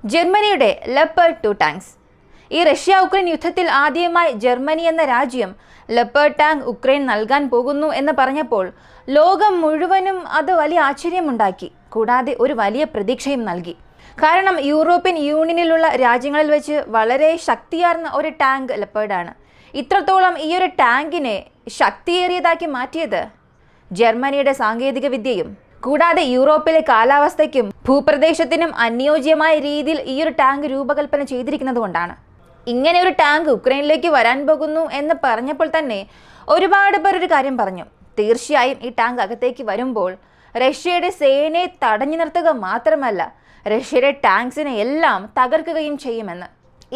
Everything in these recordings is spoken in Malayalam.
ജർമ്മനിയുടെ ലെപ്പേർഡ് 2 ടാങ്ക്സ്. ഈ റഷ്യ ഉക്രൈൻ യുദ്ധത്തിൽ ആദ്യമായി ജർമ്മനി എന്ന രാജ്യം ലെപ്പേർഡ് ടാങ്ക് ഉക്രൈൻ നൽകാൻ പോകുന്നു എന്ന് പറഞ്ഞപ്പോൾ ലോകം മുഴുവനും അത് വലിയ ആശ്ചര്യമുണ്ടാക്കി. കൂടാതെ ഒരു വലിയ പ്രതീക്ഷയും നൽകി. കാരണം യൂറോപ്യൻ യൂണിയനിലുള്ള രാജ്യങ്ങളിൽ വെച്ച് വളരെ ശക്തിയാർന്ന ഒരു ടാങ്ക് ലെപ്പേർഡാണ്. ഇത്രത്തോളം ഈ ഒരു ടാങ്കിനെ ശക്തിയേറിയതാക്കി മാറ്റിയത് ജർമ്മനിയുടെ സാങ്കേതിക വിദ്യയും കൂടാതെ യൂറോപ്പിലെ കാലാവസ്ഥയ്ക്കും ഭൂപ്രദേശത്തിനും അനുയോജ്യമായ രീതിയിൽ ഈ ഒരു ടാങ്ക് രൂപകൽപ്പന ചെയ്തിരിക്കുന്നത് കൊണ്ടാണ്. ഇങ്ങനെ ഒരു ടാങ്ക് ഉക്രൈനിലേക്ക് വരാൻ പോകുന്നു എന്ന് പറഞ്ഞപ്പോൾ തന്നെ ഒരുപാട് പേർ ഒരു കാര്യം പറഞ്ഞു. തീർച്ചയായും ഈ ടാങ്ക് അകത്തേക്ക് വരുമ്പോൾ റഷ്യയുടെ സേനയെ തടഞ്ഞു നിർത്തുക മാത്രമല്ല, റഷ്യയുടെ ടാങ്ക്സിനെ എല്ലാം തകർക്കുകയും ചെയ്യുമെന്ന്.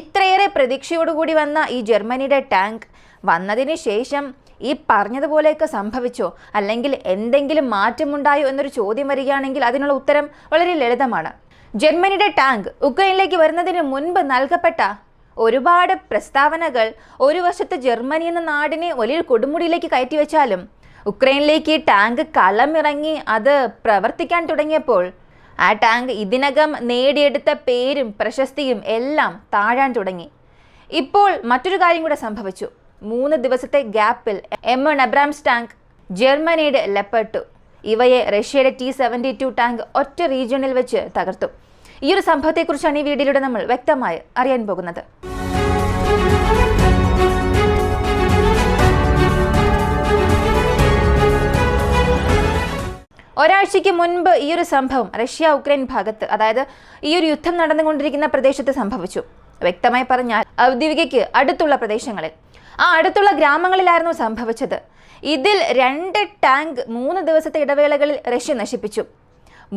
ഇത്രയേറെ പ്രതീക്ഷയോടുകൂടി വന്ന ഈ ജർമ്മനിയുടെ ടാങ്ക് വന്നതിന് ശേഷം ഈ പറഞ്ഞതുപോലെയൊക്കെ സംഭവിച്ചോ, അല്ലെങ്കിൽ എന്തെങ്കിലും മാറ്റമുണ്ടായോ എന്നൊരു ചോദ്യം വരികയാണെങ്കിൽ അതിനുള്ള ഉത്തരം വളരെ ലളിതമാണ്. ജർമ്മനിയുടെ ടാങ്ക് ഉക്രൈനിലേക്ക് വരുന്നതിന് മുൻപ് നൽകപ്പെട്ട ഒരുപാട് പ്രസ്താവനകൾ ഒരു വശത്ത് ജർമ്മനി എന്ന നാടിനെ വലിയൊരു കൊടുമുടിയിലേക്ക് കയറ്റിവെച്ചാലും ഉക്രൈനിലേക്ക് ഈ ടാങ്ക് കളമിറങ്ങി അത് പ്രവർത്തിക്കാൻ തുടങ്ങിയപ്പോൾ ആ ടാങ്ക് ഇതിനകം നേടിയെടുത്ത പേരും പ്രശസ്തിയും എല്ലാം താഴാൻ തുടങ്ങി. ഇപ്പോൾ മറ്റൊരു കാര്യം കൂടെ സംഭവിച്ചു. 3 ദിവസത്തെ ഗ്യാപ്പിൽ M1 അബ്രാംസ് ടാങ്ക്, ജർമ്മനിയുടെ ലെപ്പേർഡ് 2 ഇവയെ റഷ്യയുടെ T-72 ടാങ്ക് ഒറ്റ റീജിയണിൽ വെച്ച് തകർത്തു. ഈ ഒരു സംഭവത്തെക്കുറിച്ചാണ് ഈ വീഡിയോയിലൂടെ നമ്മൾ വ്യക്തമായി അറിയാൻ പോകുന്നത്. ഒരാഴ്ചയ്ക്ക് മുൻപ് ഈ ഒരു സംഭവം റഷ്യ ഉക്രൈൻ ഭാഗത്ത്, അതായത് ഈ ഒരു യുദ്ധം നടന്നുകൊണ്ടിരിക്കുന്ന പ്രദേശത്ത് സംഭവിച്ചു. വ്യക്തമായി പറഞ്ഞാൽ ഔദ്യോഗികയ്ക്ക് അടുത്തുള്ള പ്രദേശങ്ങളിൽ, ആ അടുത്തുള്ള ഗ്രാമങ്ങളിലായിരുന്നു സംഭവിച്ചത്. ഇതിൽ 2 ടാങ്ക് 3 ദിവസത്തെ ഇടവേളകളിൽ റഷ്യ നശിപ്പിച്ചു.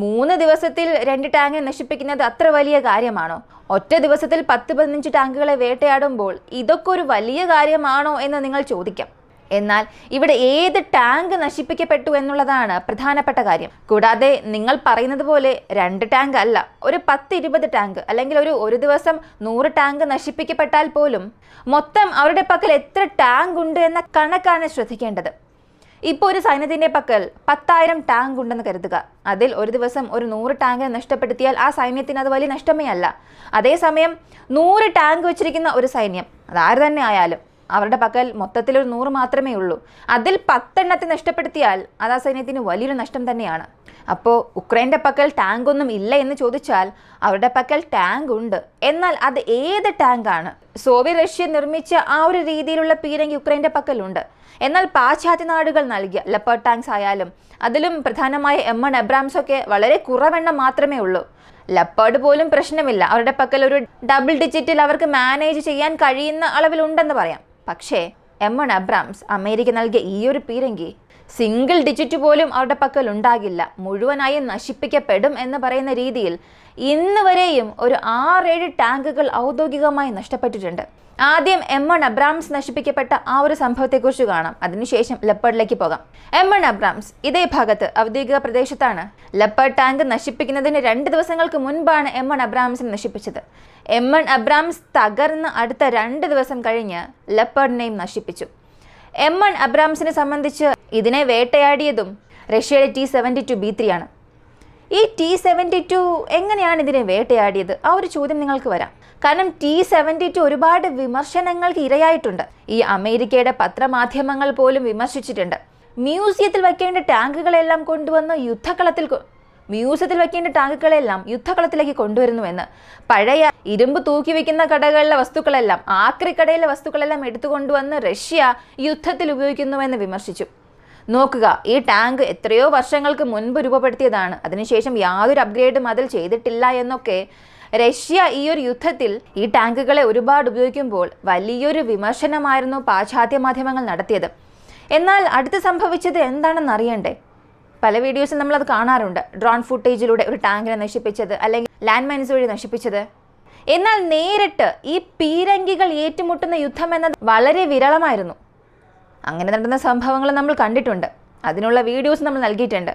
3 ദിവസത്തിൽ 2 ടാങ്കിനെ നശിപ്പിക്കുന്നത് അത്ര വലിയ കാര്യമാണോ? ഒറ്റ ദിവസത്തിൽ 10-15 ടാങ്കുകളെ വേട്ടയാടുമ്പോൾ ഇതൊക്കെ ഒരു വലിയ കാര്യമാണോ എന്ന് നിങ്ങൾ ചോദിക്കാം. എന്നാൽ ഇവിടെ ഏത് ടാങ്ക് നശിപ്പിക്കപ്പെട്ടു എന്നുള്ളതാണ് പ്രധാനപ്പെട്ട കാര്യം. കൂടാതെ നിങ്ങൾ പറയുന്നത് പോലെ 2 ടാങ്ക് അല്ല, ഒരു 10-20 ടാങ്ക് അല്ലെങ്കിൽ ഒരു ദിവസം 100 ടാങ്ക് നശിപ്പിക്കപ്പെട്ടാൽ പോലും മൊത്തം അവരുടെ പക്കൽ എത്ര ടാങ്ക് ഉണ്ട് എന്ന കണക്കാണ് ശ്രദ്ധിക്കേണ്ടത്. ഇപ്പോൾ ഒരു സൈന്യത്തിൻ്റെ പക്കൽ 10,000 ടാങ്ക് ഉണ്ടെന്ന് കരുതുക. അതിൽ ഒരു ദിവസം ഒരു 100 ടാങ്ക് നഷ്ടപ്പെടുത്തിയാൽ ആ സൈന്യത്തിന് അത് വലിയ നഷ്ടമേ അല്ല. അതേസമയം 100 ടാങ്ക് വെച്ചിരിക്കുന്ന ഒരു സൈന്യം, അതാര് തന്നെ ആയാലും, അവരുടെ പക്കൽ മൊത്തത്തിൽ ഒരു 100 മാത്രമേ ഉള്ളൂ. അതിൽ 10 എണ്ണത്തെ നഷ്ടപ്പെടുത്തിയാൽ അത് ആ സൈന്യത്തിന് വലിയൊരു നഷ്ടം തന്നെയാണ്. അപ്പോൾ ഉക്രൈൻ്റെ പക്കൽ ടാങ്ക് ഒന്നും ഇല്ല എന്ന് ചോദിച്ചാൽ അവരുടെ പക്കൽ ടാങ്ക് ഉണ്ട്. എന്നാൽ അത് ഏത് ടാങ്കാണ്? സോവിയറ്റ് റഷ്യ നിർമ്മിച്ച ആ ഒരു രീതിയിലുള്ള പീരങ്കി ഉക്രൈൻ്റെ പക്കലുണ്ട്. എന്നാൽ പാശ്ചാത്യ നാടുകൾ നൽകിയ ലെപ്പേർഡ് ടാങ്ക്സ് ആയാലും അതിലും പ്രധാനമായ M1 അബ്രാംസ് ഒക്കെ വളരെ കുറവെണ്ണം മാത്രമേ ഉള്ളൂ. ലെപ്പേർഡ് പോലും പ്രശ്നമില്ല, അവരുടെ പക്കൽ ഒരു ഡബിൾ ഡിജിറ്റിൽ അവർക്ക് മാനേജ് ചെയ്യാൻ കഴിയുന്ന അളവിലുണ്ടെന്ന് പറയാം. പക്ഷേ M1 അബ്രാംസ് അമേരിക്ക നൽകിയ ഈ ഒരു പീരങ്കി സിംഗിൾ ഡിജിറ്റ് പോലും അവരുടെ പക്കൽ ഉണ്ടാകില്ല, മുഴുവനായും നശിപ്പിക്കപ്പെടും എന്ന് പറയുന്ന രീതിയിൽ ഇന്ന് വരെയും ഒരു 6-7 ടാങ്കുകൾ ഔദ്യോഗികമായി നഷ്ടപ്പെട്ടിട്ടുണ്ട്. ആദ്യം M1 അബ്രാംസ് നശിപ്പിക്കപ്പെട്ട ആ ഒരു സംഭവത്തെക്കുറിച്ച് കാണാം, അതിനുശേഷം ലെപ്പേർഡിലേക്ക് പോകാം. M1 അബ്രാംസ് ഇതേ ഭാഗത്ത് ഔദ്യോഗിക പ്രദേശത്താണ്. ലെപ്പേർഡ് ടാങ്ക് നശിപ്പിക്കുന്നതിന് 2 ദിവസങ്ങൾക്ക് മുൻപാണ് M1 അബ്രാംസിനെ നശിപ്പിച്ചത്. M1 അബ്രാംസ് തകർന്ന് അടുത്ത 2 ദിവസം കഴിഞ്ഞ് ലെപ്പേർഡിനെയും നശിപ്പിച്ചു. M1 അബ്രാംസിനെ സംബന്ധിച്ച് ഇതിനെ വേട്ടയാടിയതും റഷ്യയുടെ T-72B3 ആണ്. ഈ T-72 എങ്ങനെയാണ് ഇതിനെ വേട്ടയാടിയത്? ആ ഒരു ചോദ്യം നിങ്ങൾക്ക് വരാം. കാരണം T-72 ഒരുപാട് വിമർശനങ്ങൾക്ക് ഇരയായിട്ടുണ്ട്. ഈ അമേരിക്കയുടെ പത്രമാധ്യമങ്ങൾ പോലും വിമർശിച്ചിട്ടുണ്ട്. മ്യൂസിയത്തിൽ വയ്ക്കേണ്ട ടാങ്കുകളെല്ലാം കൊണ്ടുവന്ന് യുദ്ധക്കളത്തിലേക്ക് കൊണ്ടുവരുന്നുവെന്ന്. പഴയ ഇരുമ്പ് തൂക്കി വെക്കുന്ന കടകളിലെ വസ്തുക്കളെല്ലാം, ആക്രിക്കടയിലെ വസ്തുക്കളെല്ലാം എടുത്തുകൊണ്ടുവന്ന് റഷ്യ യുദ്ധത്തിൽ ഉപയോഗിക്കുന്നുവെന്ന് വിമർശിച്ചു. നോക്കുക, ഈ ടാങ്ക് എത്രയോ വർഷങ്ങൾക്ക് മുൻപ് രൂപപ്പെടുത്തിയതാണ്. അതിനുശേഷം യാതൊരു അപ്ഗ്രേഡും അതിൽ ചെയ്തിട്ടില്ല എന്നൊക്കെ റഷ്യ ഈ ഒരു യുദ്ധത്തിൽ ഈ ടാങ്കുകളെ ഒരുപാട് ഉപയോഗിക്കുമ്പോൾ വലിയൊരു വിമർശനമായിരുന്നു പാശ്ചാത്യ മാധ്യമങ്ങൾ നടത്തിയത്. എന്നാൽ അടുത്ത് സംഭവിച്ചത് എന്താണെന്ന് അറിയണ്ടേ? പല വീഡിയോസിൽ നമ്മളത് കാണാറുണ്ട്, ഡ്രോൺ ഫുട്ടേജിലൂടെ ഒരു ടാങ്കിനെ നശിപ്പിച്ചത്, അല്ലെങ്കിൽ ലാൻഡ് മൈൻസ് വഴി നശിപ്പിച്ചത്. എന്നാൽ നേരിട്ട് ഈ പീരങ്കികൾ ഏറ്റുമുട്ടുന്ന യുദ്ധം എന്നത് വളരെ വിരളമായിരുന്നു. അങ്ങനെ നടന്ന സംഭവങ്ങൾ നമ്മൾ കണ്ടിട്ടുണ്ട്, അതിനുള്ള വീഡിയോസ് നമ്മൾ നൽകിയിട്ടുണ്ട്.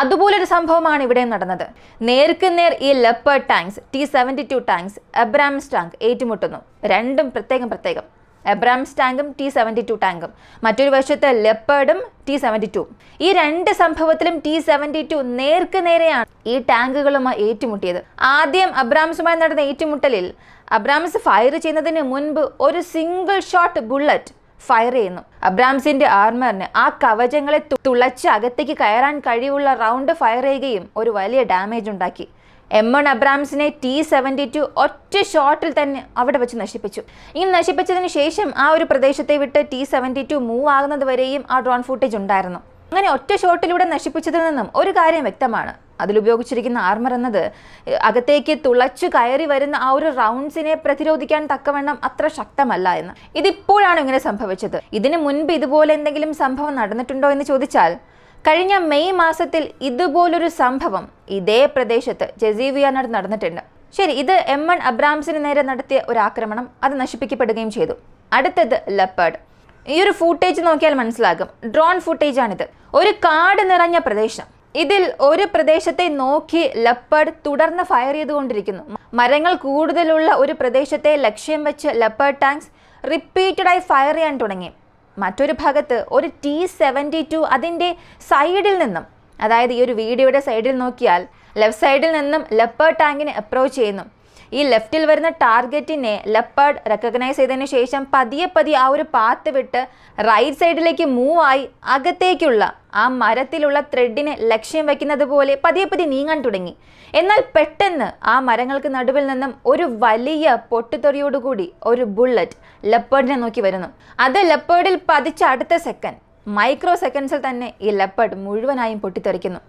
അതുപോലൊരു സംഭവമാണ് ഇവിടെ നടന്നത്. നേർക്കുനേർ ഈ leopard tanks, T-72 tanks, Abrams tank ഏറ്റുമുട്ടുന്നു. രണ്ടും പ്രത്യേകം. എബ്രാംസ് ടാങ്കും T-72 ടാങ്കും, മറ്റൊരു വശത്ത് ലെപ്പേർഡും T-72. ഈ രണ്ട് സംഭവത്തിലും T-72 നേർക്ക് നേരെയാണ് ഈ ടാങ്കുകളുമായി ഏറ്റുമുട്ടിയത്. ആദ്യം അബ്രാംസുമായി നടന്ന ഏറ്റുമുട്ടലിൽ അബ്രാംസ് ഫയർ ചെയ്യുന്നതിന് മുൻപ് ഒരു സിംഗിൾ ഷോട്ട് ബുള്ളറ്റ് ഫയർ ചെയ്യുന്നു. അബ്രാംസിന്റെ ആർമറിന് ആ കവചങ്ങളെ തുളച്ച് അകത്തേക്ക് കയറാൻ കഴിവുള്ള റൗണ്ട് ഫയർ ചെയ്യുകയും ഒരു വലിയ ഡാമേജ് ഉണ്ടാക്കി. M1 അബ്രാംസിനെ T-72 ഒറ്റ ഷോട്ടിൽ തന്നെ അവിടെ വെച്ച് നശിപ്പിച്ചു. ഇങ്ങനെ നശിപ്പിച്ചതിന് ശേഷം ആ ഒരു പ്രദേശത്തെ വിട്ട് T-72 മൂവ് ആകുന്നത് വരെയും ആ ഡ്രോൺ ഫുട്ടേജ് ഉണ്ടായിരുന്നു. അങ്ങനെ ഒറ്റ ഷോട്ടിലൂടെ നശിപ്പിച്ചതിൽ നിന്നും ഒരു കാര്യം വ്യക്തമാണ്, അതിലുപയോഗിച്ചിരിക്കുന്ന ആർമർ എന്നത് അകത്തേക്ക് തുളച്ചു കയറി വരുന്ന ആ ഒരു റൗണ്ട്സിനെ പ്രതിരോധിക്കാൻ തക്കവണ്ണം അത്ര ശക്തമല്ല എന്ന്. ഇതിപ്പോഴാണ് ഇങ്ങനെ സംഭവിച്ചത്. ഇതിനു മുൻപ് ഇതുപോലെ എന്തെങ്കിലും സംഭവം നടന്നിട്ടുണ്ടോ എന്ന് ചോദിച്ചാൽ കഴിഞ്ഞ മെയ് മാസത്തിൽ ഇതുപോലൊരു സംഭവം ഇതേ പ്രദേശത്ത് ജസീവിയാനടുത്ത് നടന്നിട്ടുണ്ട്. ശരി, ഇത് M1 അബ്രാംസിന് നേരെ നടത്തിയ ഒരു ആക്രമണം, അത് നശിപ്പിക്കപ്പെടുകയും ചെയ്തു. അടുത്തത് ലെപ്പേർഡ്. ഈ ഒരു ഫുട്ടേജ് നോക്കിയാൽ മനസ്സിലാകും, ഡ്രോൺ ഫുട്ടേജ് ആണിത്. ഒരു കാട് നിറഞ്ഞ പ്രദേശം, ഇതിൽ ഒരു പ്രദേശത്തെ നോക്കി ലെപ്പേർഡ് തുടർന്ന് ഫയർ ചെയ്തുകൊണ്ടിരിക്കുന്നു. മരങ്ങൾ കൂടുതലുള്ള ഒരു പ്രദേശത്തെ ലക്ഷ്യം വെച്ച് ലെപ്പേർഡ് ടാങ്ക്സ് റിപ്പീറ്റഡായി ഫയർ ചെയ്യാൻ തുടങ്ങി. മറ്റൊരു ഭാഗത്ത് ഒരു T-72 അതിൻ്റെ സൈഡിൽ നിന്നും, അതായത് ഈ ഒരു വീഡിയോയുടെ സൈഡിൽ നോക്കിയാൽ ലെഫ്റ്റ് സൈഡിൽ നിന്നും ലെപ്പേർഡ് ടാങ്കിനെ അപ്രോച്ച് ചെയ്യുന്നു. ഈ ലെഫ്റ്റിൽ വരുന്ന ടാർഗറ്റിനെ ലെപ്പേർഡ് റെക്കഗ്നൈസ് ചെയ്തതിന് ശേഷം പതിയെ ആ ഒരു പാത്ത് വിട്ട് റൈറ്റ് സൈഡിലേക്ക് മൂവ് ആയി അകത്തേക്കുള്ള ആ മരത്തിലുള്ള ത്രെഡിനെ ലക്ഷ്യം വെക്കുന്നത് പോലെ പതിയെ നീങ്ങാൻ തുടങ്ങി. എന്നാൽ പെട്ടെന്ന് ആ മരങ്ങൾക്ക് നടുവിൽ നിന്നും ഒരു വലിയ പൊട്ടിത്തെറിയോടുകൂടി ഒരു ബുള്ളറ്റ് ലെപ്പേർഡിനെ നോക്കി വരുന്നു. അത് ലെപ്പേർഡിൽ പതിച്ച അടുത്ത സെക്കൻഡ്, മൈക്രോ സെക്കൻഡ്സിൽ തന്നെ ഈ ലെപ്പേർഡ് മുഴുവനായും പൊട്ടിത്തെറിക്കുന്നു.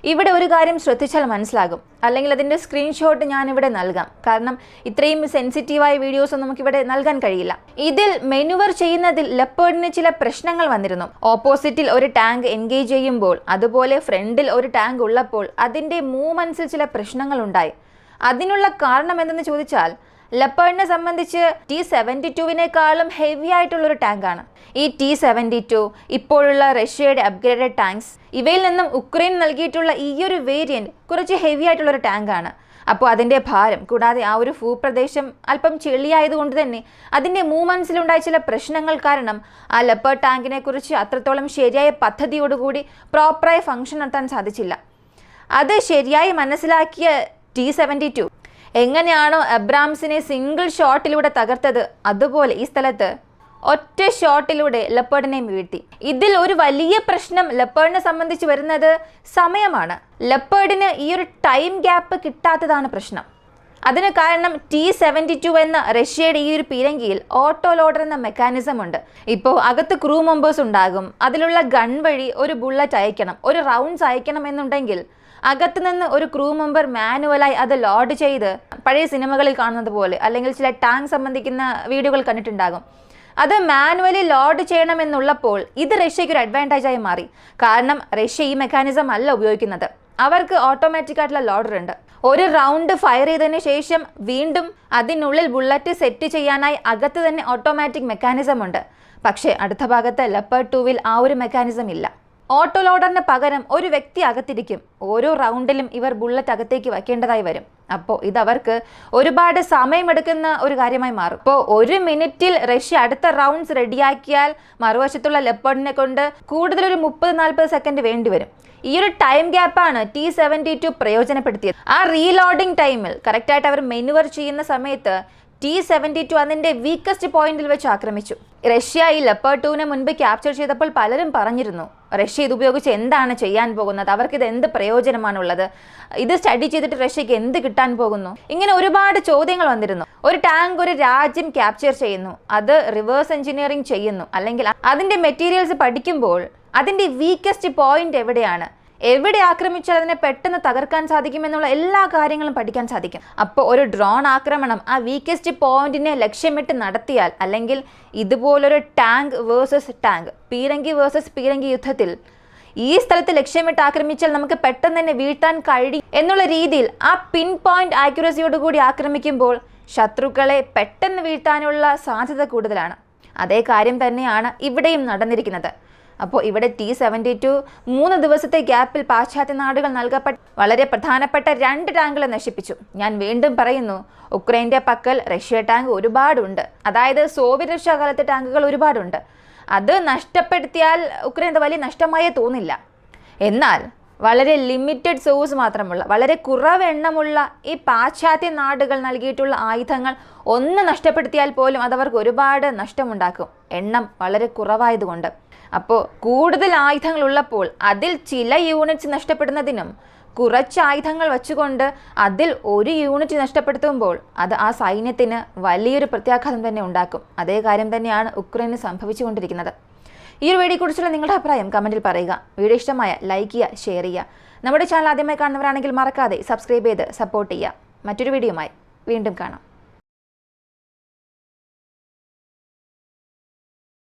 ഇവിടെ ഒരു കാര്യം ശ്രദ്ധിച്ചാൽ മനസ്സിലാകും, അല്ലെങ്കിൽ അതിൻ്റെ സ്ക്രീൻഷോട്ട് ഞാനിവിടെ നൽകാം. കാരണം ഇത്രയും സെൻസിറ്റീവായ വീഡിയോസ് നമുക്കിവിടെ നൽകാൻ കഴിയില്ല. ഇതിൽ മെനുവർ ചെയ്യുന്നതിൽ ലെപ്പേർഡിന് ചില പ്രശ്നങ്ങൾ വന്നിരുന്നു. ഓപ്പോസിറ്റിൽ ഒരു ടാങ്ക് എൻഗേജ് ചെയ്യുമ്പോൾ, അതുപോലെ ഫ്രണ്ടിൽ ഒരു ടാങ്ക് ഉള്ളപ്പോൾ അതിൻ്റെ മൂവ്മെൻറ്റ്സിൽ ചില പ്രശ്നങ്ങൾ ഉണ്ടായി. അതിനുള്ള കാരണം എന്തെന്ന് ചോദിച്ചാൽ ലെപ്പേർഡിനെ സംബന്ധിച്ച് T-72വിനേക്കാളും ഹെവി ആയിട്ടുള്ളൊരു ടാങ്കാണ് ഈ T-72. ഇപ്പോഴുള്ള റഷ്യയുടെ അപ്ഗ്രേഡഡ് ടാങ്ക്സ്, ഇവയിൽ നിന്നും ഉക്രൈൻ നൽകിയിട്ടുള്ള ഈ ഒരു വേരിയൻറ്റ് കുറച്ച് ഹെവി ആയിട്ടുള്ളൊരു ടാങ്കാണ്. അപ്പോൾ അതിൻ്റെ ഭാരം, കൂടാതെ ആ ഒരു ഭൂപ്രദേശം അല്പം ചെളിയായതുകൊണ്ട് തന്നെ അതിൻ്റെ മൂവ്മെൻറ്റ്സിലുണ്ടായ ചില പ്രശ്നങ്ങൾ കാരണം ആ ലെപ്പേർഡ് ടാങ്കിനെ കുറിച്ച് അത്രത്തോളം ശരിയായ പദ്ധതിയോടുകൂടി പ്രോപ്പറായി ഫംഗ്ഷൻ നടത്താൻ സാധിച്ചില്ല. അത് ശരിയായി മനസ്സിലാക്കിയ T-72 എങ്ങനെയാണോ അബ്രാംസിനെ സിംഗിൾ ഷോട്ടിലൂടെ തകർത്തത്, അതുപോലെ ഈ സ്ഥലത്ത് ഒറ്റ ഷോട്ടിലൂടെ ലെപ്പേർഡിനെ വീഴ്ത്തി. ഇതിൽ ഒരു വലിയ പ്രശ്നം ലെപ്പേർഡിനെ സംബന്ധിച്ച് വരുന്നത് സമയമാണ്. ലെപ്പേർഡിന് ഈ ഒരു ടൈം ഗ്യാപ്പ് കിട്ടാത്തതാണ് പ്രശ്നം. അതിന് കാരണം T-72 എന്ന റഷ്യയുടെ ഈ ഒരു പീരങ്കിയിൽ ഓട്ടോ ലോഡർ എന്ന മെക്കാനിസം ഉണ്ട്. ഇപ്പോൾ അകത്ത് ക്രൂ മെമ്പേഴ്സ് ഉണ്ടാകും, അതിലുള്ള ഗൺ വഴി ഒരു ബുള്ളറ്റ് അയക്കണം, ഒരു റൗണ്ട്സ് അയക്കണം എന്നുണ്ടെങ്കിൽ അകത്ത് നിന്ന് ഒരു ക്രൂ മെമ്പർ മാനുവലായി അത് ലോഡ് ചെയ്ത്, പഴയ സിനിമകളിൽ കാണുന്നത് പോലെ, അല്ലെങ്കിൽ ചില ടാങ്ക് സംബന്ധിക്കുന്ന വീഡിയോകൾ കണ്ടിട്ടുണ്ടാകും, അത് മാനുവലി ലോഡ് ചെയ്യണമെന്നുള്ളപ്പോൾ ഇത് റഷ്യയ്ക്ക് ഒരു അഡ്വാൻറ്റേജായി മാറി. കാരണം റഷ്യ ഈ മെക്കാനിസം അല്ല ഉപയോഗിക്കുന്നത്, അവർക്ക് ഓട്ടോമാറ്റിക് ആയിട്ടുള്ള ലോഡർ ഉണ്ട്. ഒരു റൗണ്ട് ഫയർ ചെയ്തതിന് ശേഷം വീണ്ടും അതിനുള്ളിൽ ബുള്ളറ്റ് സെറ്റ് ചെയ്യാനായി അകത്ത് തന്നെ ഓട്ടോമാറ്റിക് മെക്കാനിസം ഉണ്ട്. പക്ഷേ അടുത്ത ഭാഗത്ത് ലെപ്പേർഡ് 2വിൽ ആ ഒരു മെക്കാനിസം ഇല്ല. ഓട്ടോ ലോഡറിന് പകരം ഒരു വ്യക്തി അകത്തിരിക്കും. ഓരോ റൗണ്ടിലും ഇവർ ബുള്ളറ്റ് അകത്തേക്ക് വയ്ക്കേണ്ടതായി വരും. അപ്പോൾ ഇതവർക്ക് ഒരുപാട് സമയമെടുക്കുന്ന ഒരു കാര്യമായി മാറും. ഇപ്പോൾ 1 മിനിറ്റിൽ റഷ്യ അടുത്ത റൗണ്ട്സ് റെഡിയാക്കിയാൽ മറുവശത്തുള്ള ലെപ്പേർഡിനെ കൊണ്ട് കൂടുതൽ ഒരു 30-40 സെക്കൻഡ് വേണ്ടി വരും. ഈ ഒരു ടൈം ഗ്യാപ്പാണ് T-72 പ്രയോജനപ്പെടുത്തിയത്. ആ റീലോഡിംഗ് ടൈമിൽ കറക്റ്റായിട്ട് അവർ മെനുവർ ചെയ്യുന്ന സമയത്ത് T-72 അതിൻ്റെ വീക്കസ്റ്റ് പോയിന്റിൽ വെച്ച് ആക്രമിച്ചു. റഷ്യ ഈ ലെപ്പേർഡ് 2വിനെ മുൻപ് ക്യാപ്ചർ ചെയ്തപ്പോൾ പലരും പറഞ്ഞിരുന്നു, റഷ്യ ഇതുപയോഗിച്ച് എന്താണ് ചെയ്യാൻ പോകുന്നത്, അവർക്കിത് എന്ത് പ്രയോജനമാണുള്ളത്, ഇത് സ്റ്റഡി ചെയ്തിട്ട് റഷ്യക്ക് എന്ത് കിട്ടാൻ പോകുന്നു, ഇങ്ങനെ ഒരുപാട് ചോദ്യങ്ങൾ വന്നിരുന്നു. ഒരു ടാങ്ക് ഒരു രാജ്യം ക്യാപ്ചർ ചെയ്യുന്നു, അത് റിവേഴ്സ് എഞ്ചിനീയറിംഗ് ചെയ്യുന്നു, അല്ലെങ്കിൽ അതിൻ്റെ മെറ്റീരിയൽസ് പഠിക്കുമ്പോൾ അതിൻ്റെ വീക്കസ്റ്റ് പോയിന്റ് എവിടെയാണ്, എവിടെ ആക്രമിച്ചാൽ അതിനെ പെട്ടെന്ന് തകർക്കാൻ സാധിക്കുമെന്നുള്ള എല്ലാ കാര്യങ്ങളും പഠിക്കാൻ സാധിക്കും. അപ്പോൾ ഒരു ഡ്രോൺ ആക്രമണം ആ വീക്കസ്റ്റ് പോയിന്റിനെ ലക്ഷ്യമിട്ട് നടത്തിയാൽ, അല്ലെങ്കിൽ ഇതുപോലൊരു ടാങ്ക് വേഴ്സസ് ടാങ്ക്, പീരങ്കി വേഴ്സസ് പീരങ്കി യുദ്ധത്തിൽ ഈ സ്ഥലത്ത് ലക്ഷ്യമിട്ട് ആക്രമിച്ചാൽ നമുക്ക് പെട്ടെന്ന് തന്നെ വീഴ്ത്താൻ കഴിയും എന്നുള്ള രീതിയിൽ ആ പിൻ പോയിന്റ് ആക്യുറസിയോടുകൂടി ആക്രമിക്കുമ്പോൾ ശത്രുക്കളെ പെട്ടെന്ന് വീഴ്ത്താനുള്ള സാധ്യത കൂടുതലാണ്. അതേ കാര്യം തന്നെയാണ് ഇവിടെയും നടന്നിരിക്കുന്നത്. അപ്പോൾ ഇവിടെ T-72 3 ദിവസത്തെ ഗ്യാപ്പിൽ പാശ്ചാത്യ നാടുകൾ നൽകപ്പെട്ട വളരെ പ്രധാനപ്പെട്ട 2 ടാങ്കുകൾ നശിപ്പിച്ചു. ഞാൻ വീണ്ടും പറയുന്നു, ഉക്രൈൻ്റെ പക്കൽ റഷ്യ ടാങ്ക് ഒരുപാടുണ്ട്. അതായത് സോവിയറ്റ് റഷ്യ കാലത്തെ ടാങ്കുകൾ ഒരുപാടുണ്ട്. അത് നഷ്ടപ്പെടുത്തിയാൽ ഉക്രൈൻ വലിയ നഷ്ടമായേ തോന്നില്ല. എന്നാൽ വളരെ ലിമിറ്റഡ് സോഴ്സ് മാത്രമുള്ള, വളരെ കുറവ് എണ്ണമുള്ള ഈ പാശ്ചാത്യ നാടുകൾ നൽകിയിട്ടുള്ള ആയുധങ്ങൾ ഒന്ന് നഷ്ടപ്പെടുത്തിയാൽ പോലും അതവർക്ക് ഒരുപാട് നഷ്ടമുണ്ടാക്കും, എണ്ണം വളരെ കുറവായതുകൊണ്ട്. അപ്പോൾ കൂടുതൽ ആയുധങ്ങൾ ഉള്ളപ്പോൾ അതിൽ ചില യൂണിറ്റ്സ് നഷ്ടപ്പെടുന്നതിനും കുറച്ച് ആയുധങ്ങൾ വച്ചുകൊണ്ട് അതിൽ ഒരു യൂണിറ്റ് നഷ്ടപ്പെടുത്തുമ്പോൾ അത് ആ സൈന്യത്തിന് വലിയൊരു പ്രത്യാഘാതം തന്നെ ഉണ്ടാക്കും. അതേ കാര്യം തന്നെയാണ് ഉക്രൈന് സംഭവിച്ചുകൊണ്ടിരിക്കുന്നത്. ഈ ഒരു വീഡിയോയെക്കുറിച്ചുള്ള നിങ്ങളുടെ അഭിപ്രായം കമൻറ്റിൽ പറയുക. വീഡിയോ ഇഷ്ടമായ ലൈക്ക് ചെയ്യുക, ഷെയർ ചെയ്യുക. നമ്മുടെ ചാനൽ ആദ്യമായി കാണുന്നവരാണെങ്കിൽ മറക്കാതെ സബ്സ്ക്രൈബ് ചെയ്ത് സപ്പോർട്ട് ചെയ്യുക. മറ്റൊരു വീഡിയോയുമായി വീണ്ടും കാണാം.